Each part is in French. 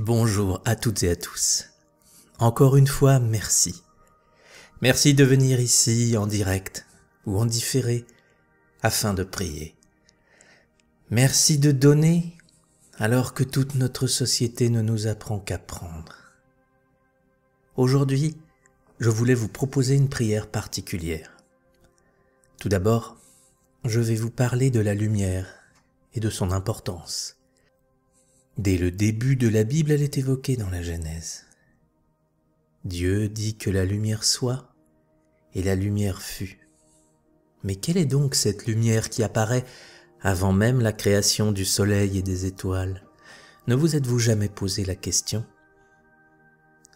Bonjour à toutes et à tous. Encore une fois, merci. Merci de venir ici en direct ou en différé afin de prier. Merci de donner alors que toute notre société ne nous apprend qu'à prendre. Aujourd'hui, je voulais vous proposer une prière particulière. Tout d'abord, je vais vous parler de la lumière et de son importance. Dès le début de la Bible, elle est évoquée dans la Genèse. Dieu dit que la lumière soit, et la lumière fut. Mais quelle est donc cette lumière qui apparaît avant même la création du soleil et des étoiles? Ne vous êtes-vous jamais posé la question?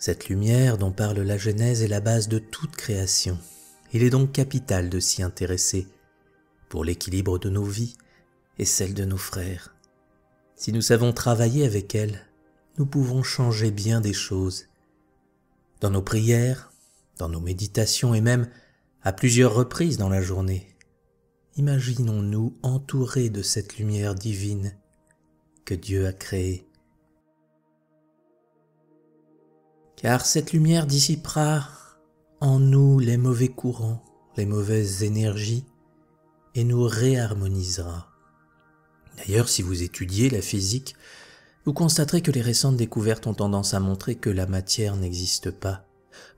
Cette lumière dont parle la Genèse est la base de toute création. Il est donc capital de s'y intéresser pour l'équilibre de nos vies et celle de nos frères. Si nous savons travailler avec elle, nous pouvons changer bien des choses. Dans nos prières, dans nos méditations et même à plusieurs reprises dans la journée, imaginons-nous entourés de cette lumière divine que Dieu a créée. Car cette lumière dissipera en nous les mauvais courants, les mauvaises énergies et nous réharmonisera. D'ailleurs, si vous étudiez la physique, vous constaterez que les récentes découvertes ont tendance à montrer que la matière n'existe pas.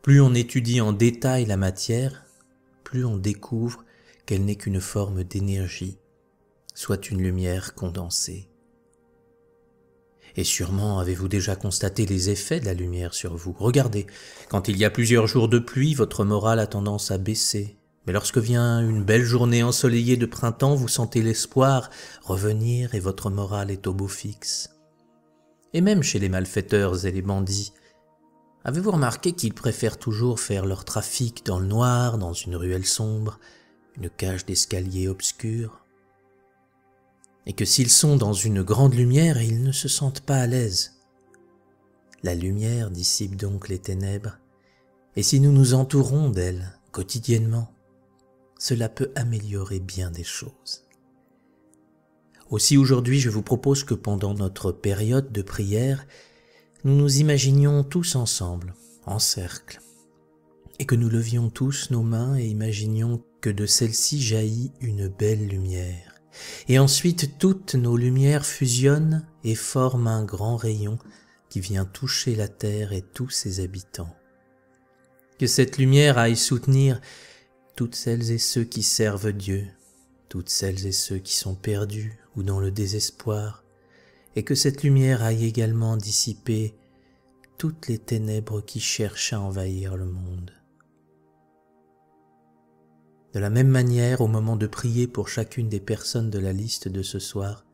Plus on étudie en détail la matière, plus on découvre qu'elle n'est qu'une forme d'énergie, soit une lumière condensée. Et sûrement avez-vous déjà constaté les effets de la lumière sur vous. Regardez, quand il y a plusieurs jours de pluie, votre morale a tendance à baisser. Mais lorsque vient une belle journée ensoleillée de printemps, vous sentez l'espoir revenir et votre morale est au beau fixe. Et même chez les malfaiteurs et les bandits, avez-vous remarqué qu'ils préfèrent toujours faire leur trafic dans le noir, dans une ruelle sombre, une cage d'escalier obscure? Et que s'ils sont dans une grande lumière, ils ne se sentent pas à l'aise. La lumière dissipe donc les ténèbres, et si nous nous entourons d'elle quotidiennement, cela peut améliorer bien des choses. Aussi aujourd'hui, je vous propose que pendant notre période de prière, nous nous imaginions tous ensemble, en cercle, et que nous levions tous nos mains et imaginions que de celle-ci jaillit une belle lumière. Et ensuite, toutes nos lumières fusionnent et forment un grand rayon qui vient toucher la terre et tous ses habitants. Que cette lumière aille soutenir toutes celles et ceux qui servent Dieu, toutes celles et ceux qui sont perdus ou dans le désespoir, et que cette lumière aille également dissiper toutes les ténèbres qui cherchent à envahir le monde. De la même manière, au moment de prier pour chacune des personnes de la liste de ce soir,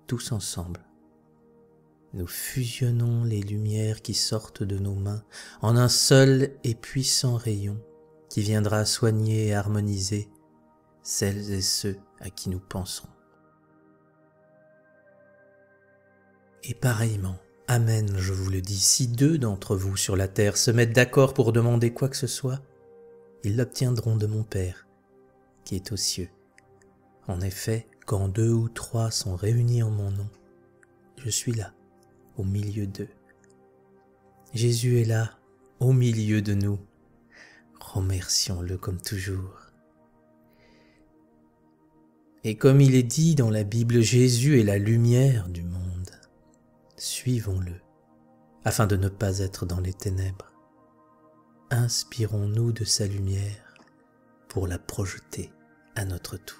tous ensemble, nous fusionnons les lumières qui sortent de nos mains en un seul et puissant rayon qui viendra soigner et harmoniser celles et ceux à qui nous pensons. Et pareillement, Amen, je vous le dis, si deux d'entre vous sur la terre se mettent d'accord pour demander quoi que ce soit, ils l'obtiendront de mon Père, qui est aux cieux. En effet, quand 2 ou 3 sont réunis en mon nom, je suis là, au milieu d'eux. Jésus est là, au milieu de nous. Remercions-le comme toujours. Et comme il est dit dans la Bible, Jésus est la lumière du monde. Suivons-le, afin de ne pas être dans les ténèbres. Inspirons-nous de sa lumière pour la projeter à notre tour.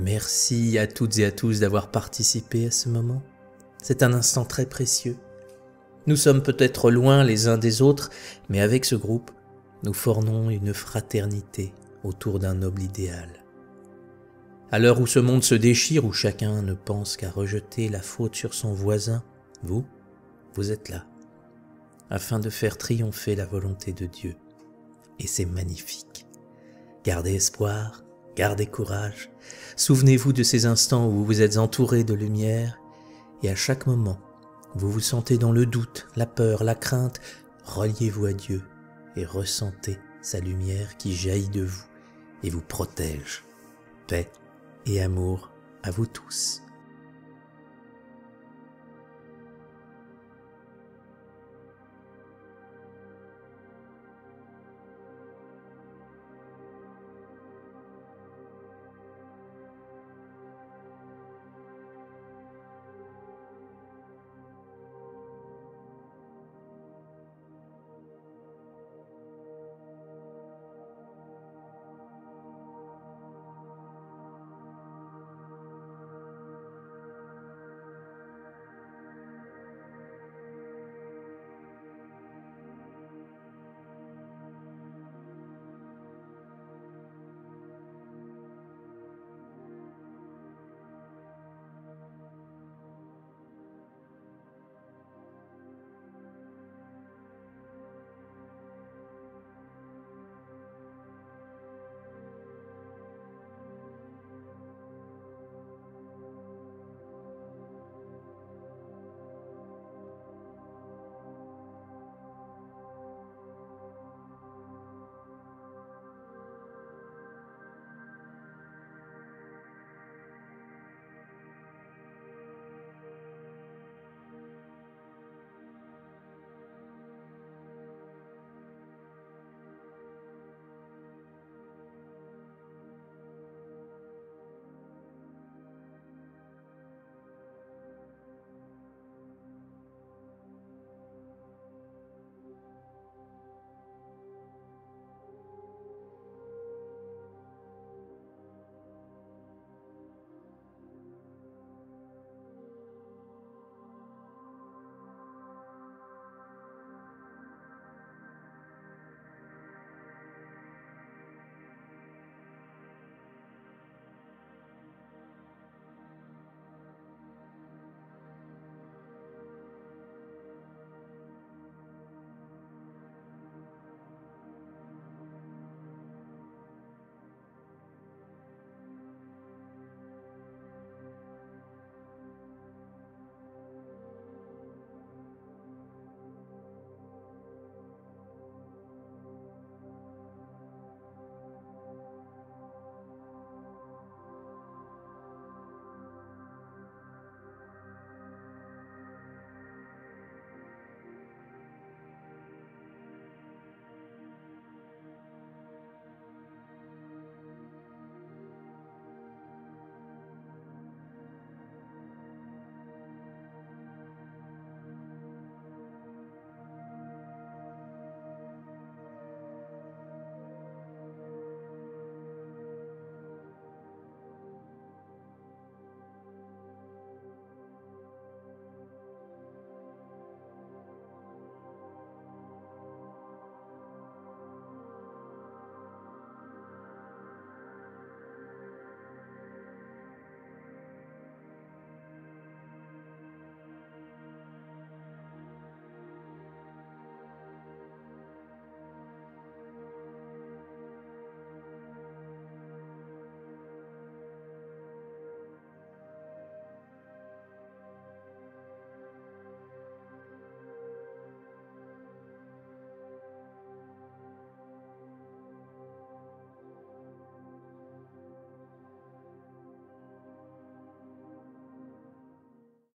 Merci à toutes et à tous d'avoir participé à ce moment. C'est un instant très précieux. Nous sommes peut-être loin les uns des autres, mais avec ce groupe, nous formons une fraternité autour d'un noble idéal. À l'heure où ce monde se déchire, où chacun ne pense qu'à rejeter la faute sur son voisin, vous êtes là, afin de faire triompher la volonté de Dieu. Et c'est magnifique. Gardez espoir, gardez courage. Souvenez-vous de ces instants où vous êtes entouré de lumière et à chaque moment, vous vous sentez dans le doute, la peur, la crainte. Reliez-vous à Dieu et ressentez sa lumière qui jaillit de vous et vous protège. Paix et amour à vous tous.